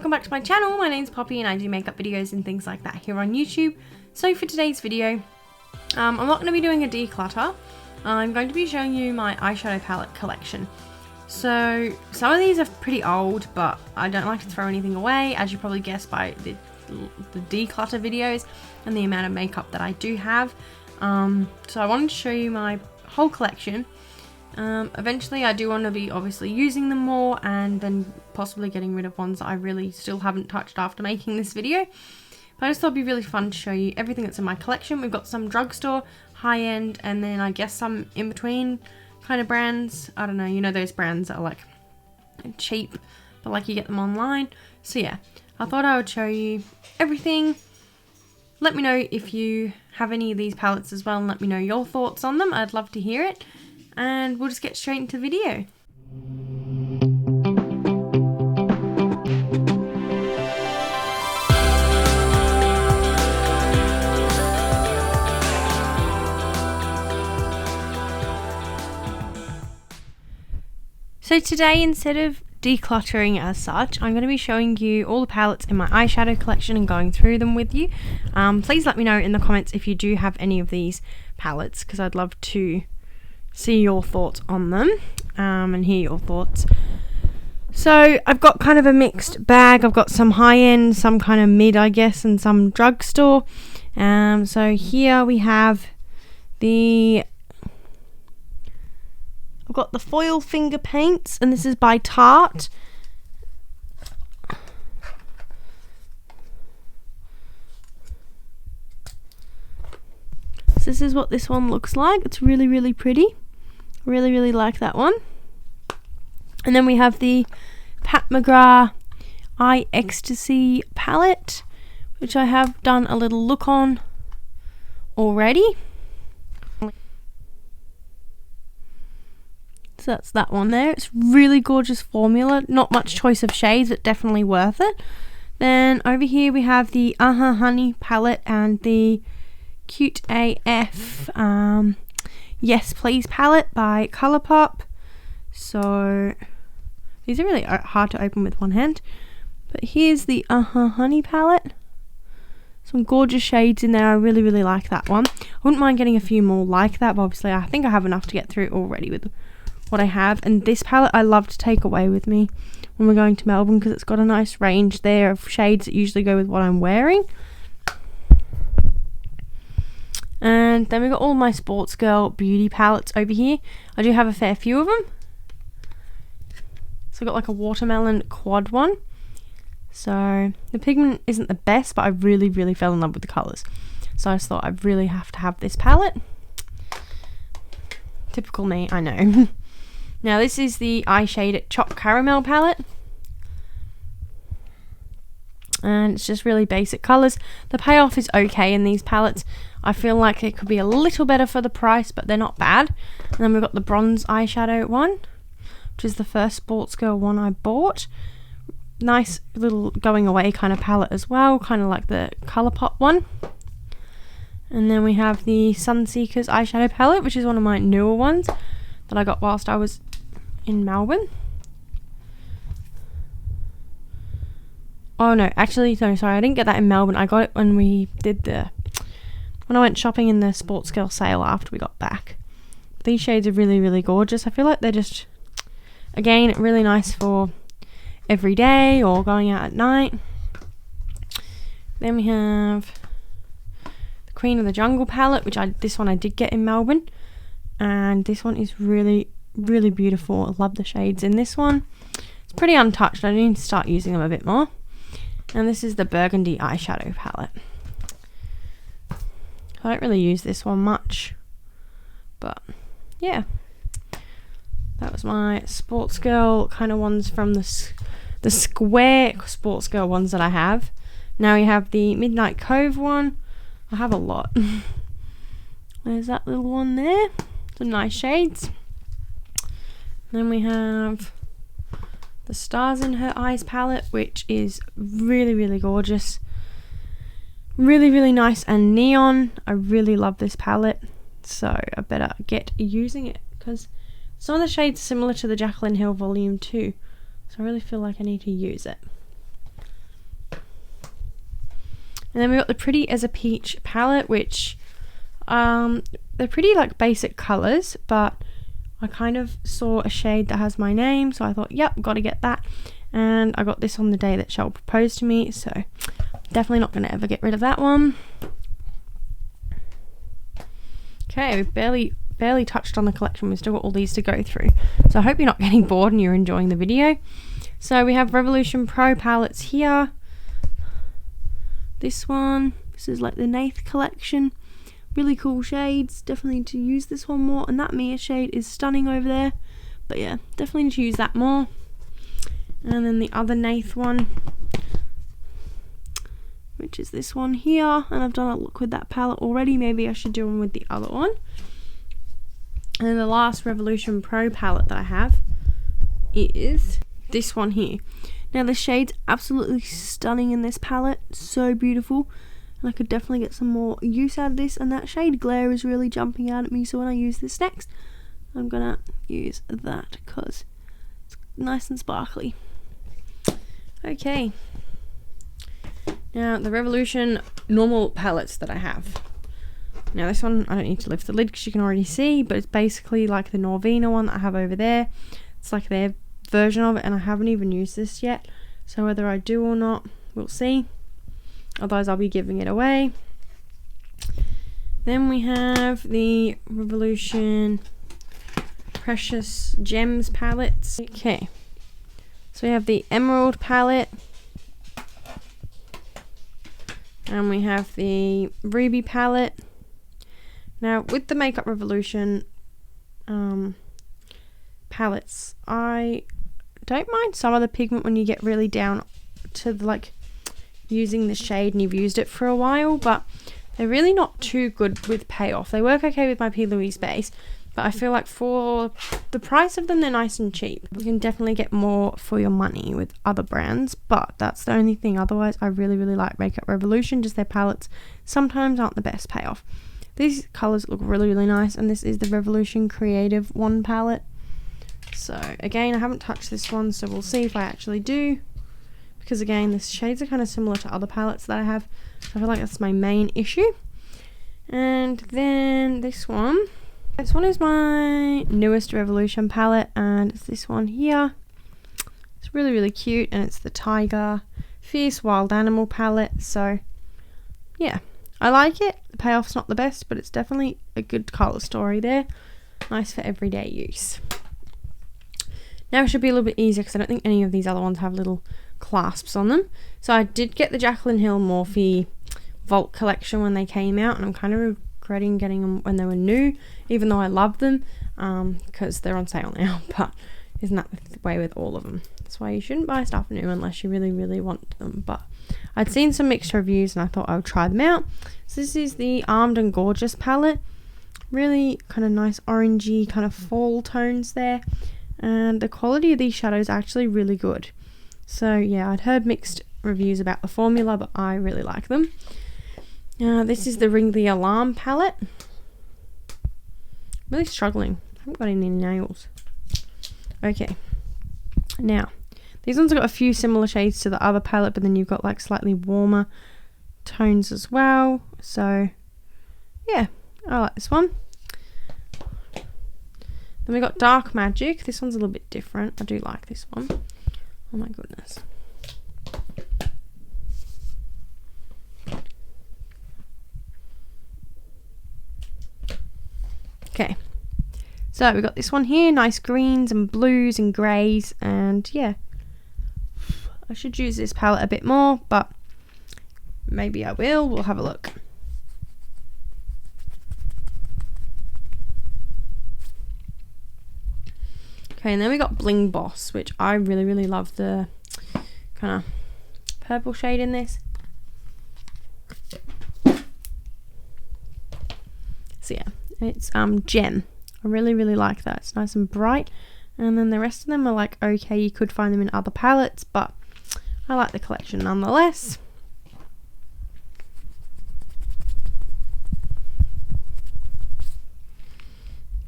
welcome back to my channel. My name's Poppy and I do makeup videos and things like that here on YouTube. So for today's video, I'm not going to be doing a declutter. I'm going to be showing you my eyeshadow palette collection. So some of these are pretty old, but I don't like to throw anything away, as you probably guessed by the declutter videos and the amount of makeup that I do have. So I wanted to show you my whole collection. Eventually I do want to be obviously using them more and then possibly getting rid of ones that I really still haven't touched after making this video. But I just thought it'd be really fun to show you everything that's in my collection. We've got some drugstore, high-end, and then I guess some in-between kind of brands. I don't know, you know those brands that are like cheap, but like you get them online. So yeah, I thought I would show you everything. Let me know if you have any of these palettes as well and let me know your thoughts on them. I'd love to hear it. And we'll just get straight into the video. So today, instead of decluttering as such, I'm going to be showing you all the palettes in my eyeshadow collection and going through them with you. Please let me know in the comments if you do have any of these palettes, because I'd love to see your thoughts on them and hear your thoughts. So I've got kind of a mixed bag. I've got some high-end, some kind of mid, I guess, and some drugstore. So here we have I've got the foil finger paints, and this is by Tarte. So this is what this one looks like. It's really, really pretty. Really, really like that one. And then we have the Pat McGrath Eye Ecstasy palette, which I have done a little look on already. So that's that one there. It's really gorgeous formula. Not much choice of shades, but definitely worth it. Then over here we have the Honey palette and the Cute AF Yes Please palette by Colourpop. So these are really hard to open with one hand, but here's the Honey palette. Some gorgeous shades in there. I really, really like that one. I wouldn't mind getting a few more like that, but obviously I think I have enough to get through already with what I have. And this palette I love to take away with me when we're going to Melbourne, because it's got a nice range there of shades that usually go with what I'm wearing. And then we've got all my Sports Girl beauty palettes over here. I do have a fair few of them. So I've got like a watermelon quad one. So the pigment isn't the best, but I really, really fell in love with the colours. So I just thought I really have to have this palette. Typical me, I know. Now this is the Eyeshade Choc Caramel palette. And it's just really basic colours. The payoff is okay in these palettes. I feel like it could be a little better for the price, but they're not bad. And then we've got the bronze eyeshadow one, which is the first Sports Girl one I bought. Nice little going away kind of palette as well, kind of like the Colourpop one. And then we have the Sunseekers eyeshadow palette, which is one of my newer ones that I got whilst I was in Melbourne. Oh no, actually, no, sorry, I didn't get that in Melbourne. I got it when we did when I went shopping in the Sports Girl sale after we got back. These shades are really, really gorgeous. I feel like they're just, again, really nice for every day or going out at night. Then we have the Queen of the Jungle palette, which this one I did get in Melbourne. And this one is really, really beautiful. I love the shades in this one. It's pretty untouched. I need to start using them a bit more. And this is the Burgundy eyeshadow palette. I don't really use this one much, but yeah, that was my Sports Girl kind of ones from the square Sports Girl ones that I have. Now we have the Midnight Cove one. I have a lot. There's that little one there. Some nice shades. Then we have the Stars in Her Eyes palette, which is really, really gorgeous. Really, really nice and neon. I really love this palette, so I better get using it because some of the shades are similar to the Jaclyn Hill Volume 2, so I really feel like I need to use it. And then we got the Pretty as a Peach palette, which they're pretty like basic colors, but I kind of saw a shade that has my name, so I thought, yep, gotta get that. And I got this on the day that Shell proposed to me, so definitely not gonna ever get rid of that one. Okay, we've barely touched on the collection. We've still got all these to go through, so I hope you're not getting bored and you're enjoying the video. So we have Revolution Pro palettes here. This one, this is like the Nath collection. Really cool shades, definitely need to use this one more. And that Mia shade is stunning over there, but yeah, definitely need to use that more. And then the other Nath one, which is this one here, and I've done a look with that palette already. Maybe I should do one with the other one. And then the last Revolution Pro palette that I have is this one here. Now the shade's absolutely stunning in this palette, so beautiful, and I could definitely get some more use out of this, and that shade Glare is really jumping out at me, so when I use this next, I'm gonna use that because it's nice and sparkly. Okay, now the Revolution normal palettes that I have. Now this one, I don't need to lift the lid because you can already see, but it's basically like the Norvina one that I have over there. It's like their version of it, and I haven't even used this yet, so whether I do or not, we'll see. Otherwise I'll be giving it away. Then we have the Revolution Precious Gems palettes. Okay, so we have the Emerald palette, and we have the Ruby palette. Now with the Makeup Revolution palettes, I don't mind some of the pigment when you get really down to like using the shade and you've used it for a while, but they're really not too good with payoff. They work okay with my P. Louise base, but I feel like for the price of them, they're nice and cheap. You can definitely get more for your money with other brands, but that's the only thing. Otherwise, I really like Makeup Revolution, just their palettes sometimes aren't the best payoff. These colours look really nice, and this is the Revolution Creative 1 palette. So again, I haven't touched this one, so we'll see if I actually do, because again, the shades are kind of similar to other palettes that I have, so I feel like that's my main issue. And then this one is my newest Revolution palette, and it's this one here. It's really cute, and it's the Tiger Fierce Wild Animal palette. So yeah, I like it. The payoff's not the best, but it's definitely a good colour story there. Nice for everyday use. Now it should be a little bit easier because I don't think any of these other ones have little clasps on them. So I did get the Jaclyn Hill Morphe Vault collection when they came out, and I'm kind of regretting getting them when they were new, even though I love them, because they're on sale now. But isn't that the way with all of them? That's why you shouldn't buy stuff new unless you really want them. But I'd seen some mixed reviews and I thought I would try them out. So this is the Armed and Gorgeous palette. Really kind of nice orangey kind of fall tones there, and the quality of these shadows are actually really good. So yeah, I'd heard mixed reviews about the formula, but I really like them. This is the Ring the Alarm palette. Really struggling. I haven't got any nails. Okay, now these ones have got a few similar shades to the other palette, but then you've got like slightly warmer tones as well. So yeah, I like this one. Then we got Dark Magic. This one's a little bit different. I do like this one. Oh my goodness. Okay, so we got this one here, nice greens and blues and greys, and yeah, I should use this palette a bit more, but maybe I will. We'll have a look. Okay, and then we got Bling Boss, which I really love the kind of purple shade in this. So yeah, it's Gem. I really like that. It's nice and bright, and then the rest of them are like okay, you could find them in other palettes, but I like the collection nonetheless.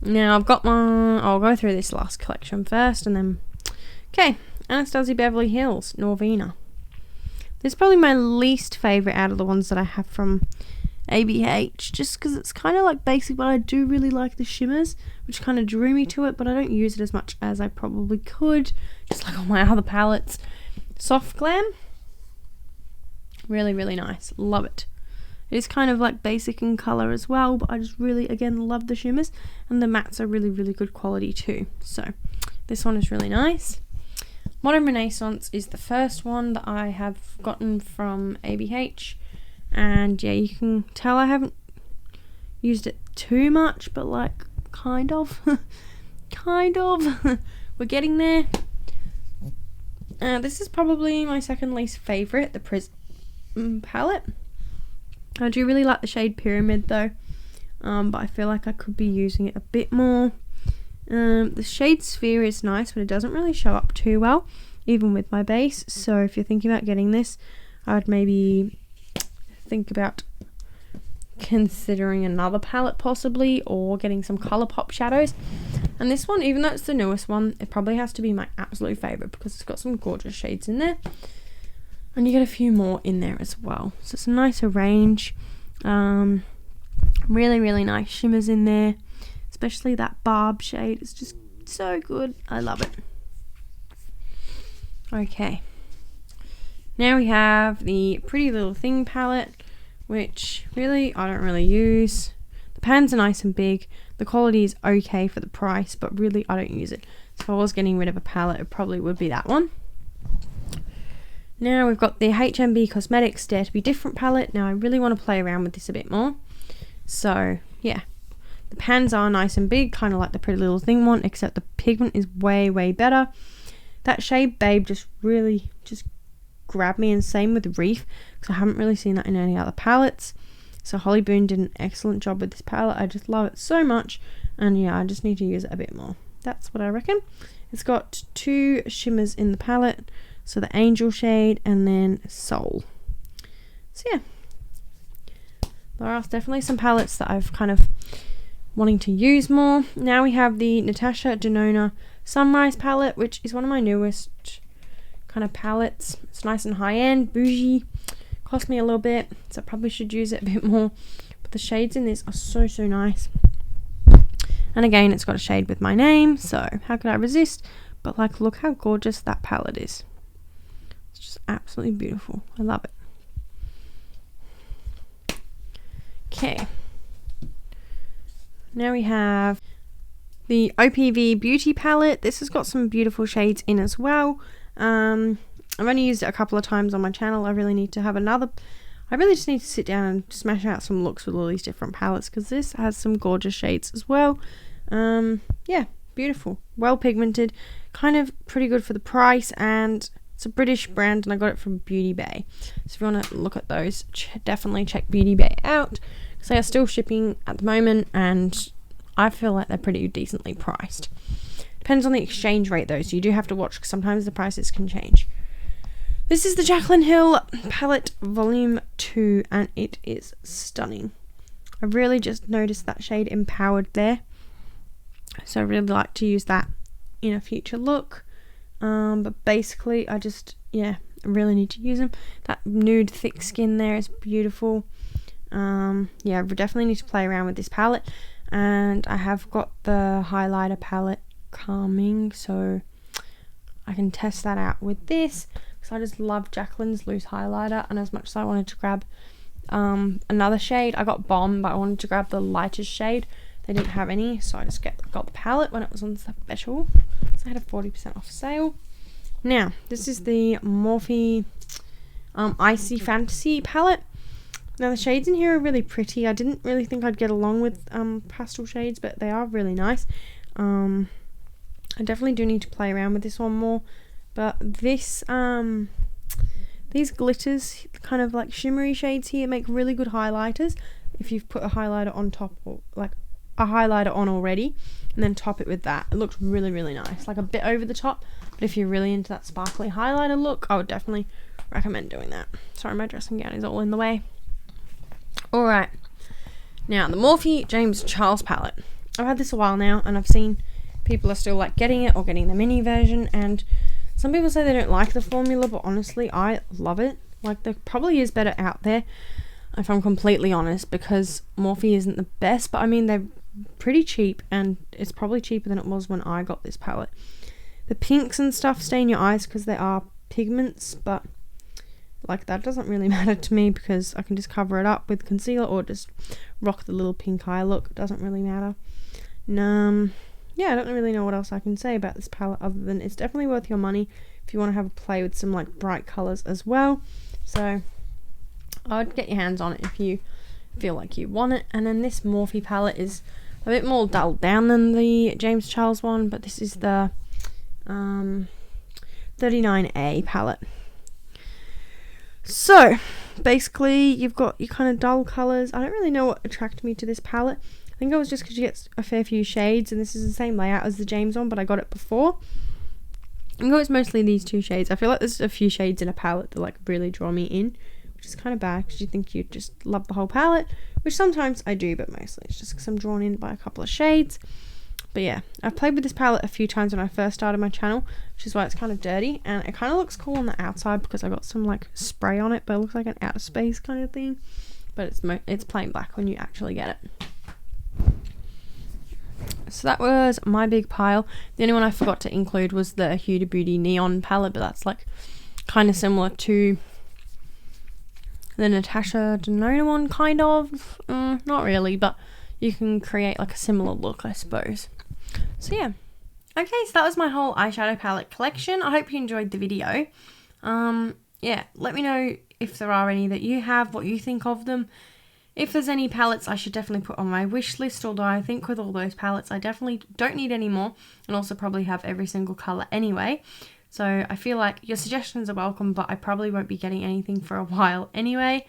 Now I've got I'll go through this last collection first, and then okay, Anastasia Beverly Hills Norvina. This is probably my least favourite out of the ones that I have from ABH, just because it's kind of like basic, but I do really like the shimmers, which kind of drew me to it, but I don't use it as much as I probably could, just like all my other palettes. Soft Glam, really, really nice. Love it. It is kind of like basic in colour as well, but I just really, again, love the shimmers, and the mattes are really, really good quality too. So this one is really nice. Modern Renaissance is the first one that I have gotten from ABH, and yeah, you can tell I haven't used it too much, but like kind of kind of we're getting there. This is probably my second least favourite, the Prism palette. I do really like the shade Pyramid though, but I feel like I could be using it a bit more. The shade Sphere is nice, but it doesn't really show up too well, even with my base. So if you're thinking about getting this, I would maybe think about considering another palette possibly, or getting some ColourPop shadows. And this one, even though it's the newest one, it probably has to be my absolute favourite because it's got some gorgeous shades in there. And you get a few more in there as well. So it's a nicer range. Really, really nice shimmers in there. Especially that Barb shade. It's just so good. I love it. Okay. Now we have the Pretty Little Thing palette, which really I don't really use. The pans are nice and big. The quality is okay for the price, but really I don't use it. So if I was getting rid of a palette, it probably would be that one. Now we've got the HMB Cosmetics Dare to Be Different palette. Now I really want to play around with this a bit more. So yeah, the pans are nice and big, kind of like the Pretty Little Thing one, except the pigment is way, way better. That shade Babe just really just grabbed me, and same with Reef, because I haven't really seen that in any other palettes. So Holly Boone did an excellent job with this palette. I just love it so much, and yeah, I just need to use it a bit more. That's what I reckon. It's got two shimmers in the palette. So the Angel shade and then Soul. So yeah, there are definitely some palettes that I've kind of wanting to use more. Now we have the Natasha Janina Sunrise palette, which is one of my newest kind of palettes. It's nice and high end, bougie. Cost me a little bit, so I probably should use it a bit more. But the shades in this are so, so nice. And again, it's got a shade with my name, so how could I resist? But like, look how gorgeous that palette is. It's just absolutely beautiful. I love it. Okay. Now we have the Opv Beauty Palette. This has got some beautiful shades in as well. I've only used it a couple of times on my channel. I really need to have another. I really just need to sit down and smash out some looks with all these different palettes, because this has some gorgeous shades as well. Yeah, beautiful. Well pigmented. Kind of pretty good for the price, and it's a British brand, and I got it from Beauty Bay. So if you want to look at those, definitely check Beauty Bay out, because they are still shipping at the moment, and I feel like they're pretty decently priced. Depends on the exchange rate though, so you do have to watch, because sometimes the prices can change. This is the Jaclyn Hill palette volume 2, and it is stunning. I really just noticed that shade Empowered there, so I really like to use that in a future look. But basically I just, yeah, I really need to use them. That nude thick skin there is beautiful. Yeah, I definitely need to play around with this palette, and I have got the highlighter palette coming, so I can test that out with this, because I just love Jacqueline's loose highlighter. And as much as I wanted to grab another shade, I got Bomb, but I wanted to grab the lightest shade. They didn't have any, so I just got the palette when it was on special, so I had a 40% off sale. Now this is the Morphe Icy Fantasy palette. Now the shades in here are really pretty. I didn't really think I'd get along with pastel shades, but they are really nice. I definitely do need to play around with this one more, but this these glitters, kind of like shimmery shades here, make really good highlighters if you've put a highlighter on top, or like a highlighter on already, and then top it with that. It looks really, really nice, like a bit over the top, but if you're really into that sparkly highlighter look, I would definitely recommend doing that. Sorry, my dressing gown is all in the way. Alright, now the Morphe James Charles palette. I've had this a while now, and I've seen people are still like getting it or getting the mini version, and some people say they don't like the formula, but honestly I love it. Like, there probably is better out there, if I'm completely honest, because Morphe isn't the best, but I mean, they're pretty cheap, and it's probably cheaper than it was when I got this palette. The pinks and stuff stay in your eyes because they are pigments, but like, that doesn't really matter to me because I can just cover it up with concealer or just rock the little pink eye look. It doesn't really matter. Yeah, I don't really know what else I can say about this palette other than it's definitely worth your money if you want to have a play with some like bright colours as well. So I'd get your hands on it if you feel like you want it. And then this Morphe palette is a bit more dulled down than the James Charles one, but this is the 39A palette. So basically you've got your kind of dull colours. I don't really know what attracted me to this palette. I think it was just because you get a fair few shades, and this is the same layout as the James one, but I got it before. I think it's mostly these two shades. I feel like there's a few shades in a palette that like really draw me in, which is kind of bad because you think you just love the whole palette, which sometimes I do, but mostly it's just because I'm drawn in by a couple of shades. But yeah, I've played with this palette a few times when I first started my channel, which is why it's kind of dirty, and it kind of looks cool on the outside because I got some like spray on it, but it looks like an outer space kind of thing. But it's plain black when you actually get it. So that was my big pile. The only one I forgot to include was the Huda Beauty Neon palette, but that's like kind of similar to the Natasha Janina one, kind of. Not really, but you can create like a similar look, I suppose. So yeah. Okay, so that was my whole eyeshadow palette collection. I hope you enjoyed the video. Yeah, let me know if there are any that you have, what you think of them. If there's any palettes I should definitely put on my wish list, although I think with all those palettes I definitely don't need any more, and also probably have every single colour anyway. So I feel like your suggestions are welcome, but I probably won't be getting anything for a while anyway.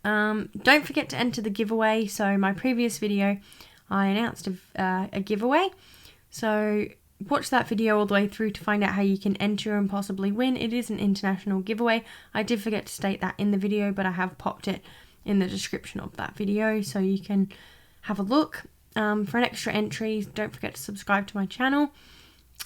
Don't forget to enter the giveaway. So my previous video I announced a giveaway, so watch that video all the way through to find out how you can enter and possibly win. It is an international giveaway. I did forget to state that in the video, but I have popped it in the description of that video so you can have a look. For an extra entry, don't forget to subscribe to my channel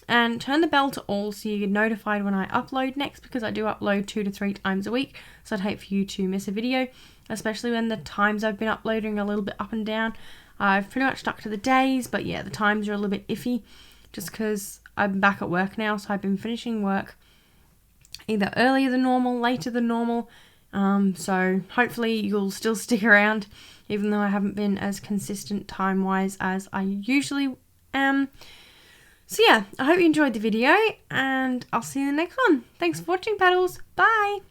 and turn the bell to all so you get notified when I upload next, because I do upload 2 to 3 times a week, so I'd hate for you to miss a video, especially when the times I've been uploading are a little bit up and down. I've pretty much stuck to the days, but yeah, the times are a little bit iffy just because I'm back at work now, so I've been finishing work either earlier than normal, later than normal. So hopefully you'll still stick around, even though I haven't been as consistent time-wise as I usually am. So yeah, I hope you enjoyed the video, and I'll see you in the next one. Thanks for watching, Paddles. Bye!